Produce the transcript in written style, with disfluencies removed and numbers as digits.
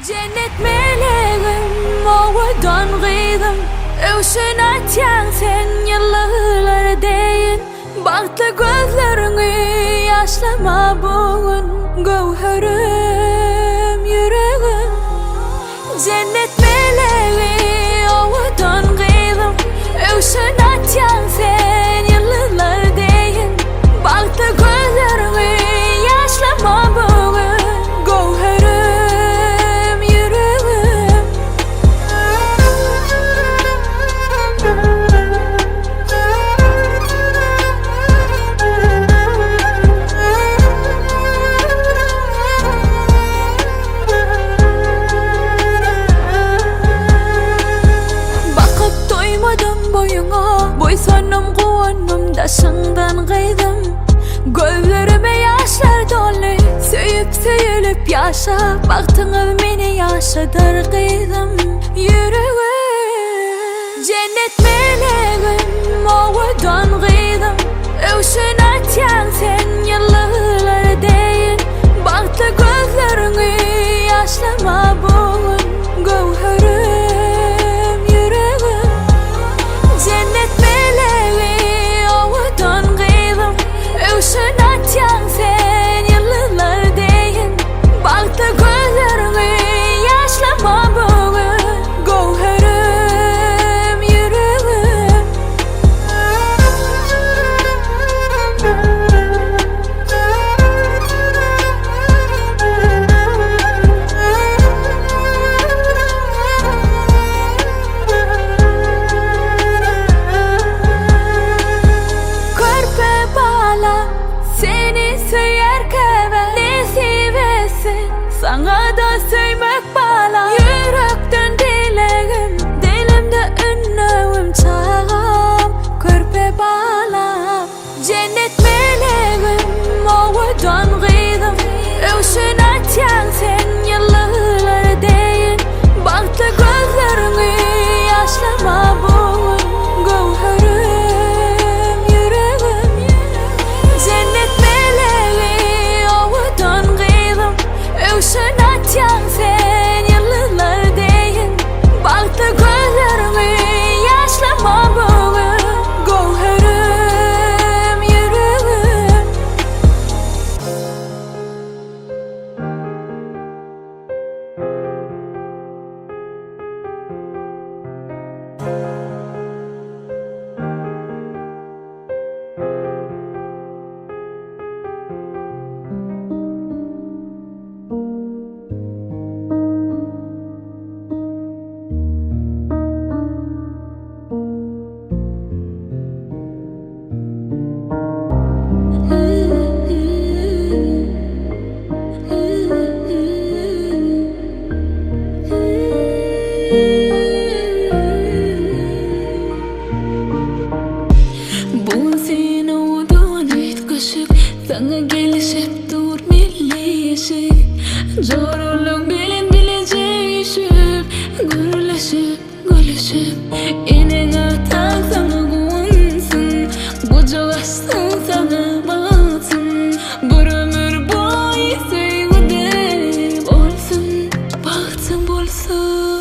Cennet meleğim ovadan gıydım Övşün atyan sen yıllar deyin Baktı gözlerini yaşlama bugün Gövherim yüreğim Cennet meleği ovadan gıydım Övşün atyan sen yıllar deyin Baktı gözlerini yaşlama bugün Gövherim yüreğim Bakıp doymadım boyuna Boysanım kuvanım daşından kıydım Gözlerime yaşlar dolu Söyüp söyülüp yaşa Baktınız beni yaşadır kıydım Yüreğim Cennet meleğim ovadan kıydım Övşün atyan sen yıllar deyin Baktı gözlerini yaşlama bugün Gövherim yüreğim Cennet meleği ovadan kıydım Övşün atyan sen yıllar deyin Baktı gözlerini yaşlama bugün Gövherim yüreğim Körpe bağla seni söyler keve Ne sevesin sana da söymek bağla Yürekten dileğim dilimde ünlüğüm çağım Körpe bağla Cennet meleğim ovadan kıydım Övşün atyan sen yıllar deyin Baktı gözlerini yaşlama bugün Gövherim yüreğim Cennet meleği ovadan kıydım Övşün atyan sen yıllar deyin Baktı gözlerini yaşlama bugün Gövherim yüreğim Bu sen ovadan etkışık Sana gelişip dur millişik Zorluğun bilin bileceğişip Gürleşip gülüşüp İnin atan sana kuvansın Bucağasın sana batsın Bir ömür boyu sevgide olsun Baktın bolsun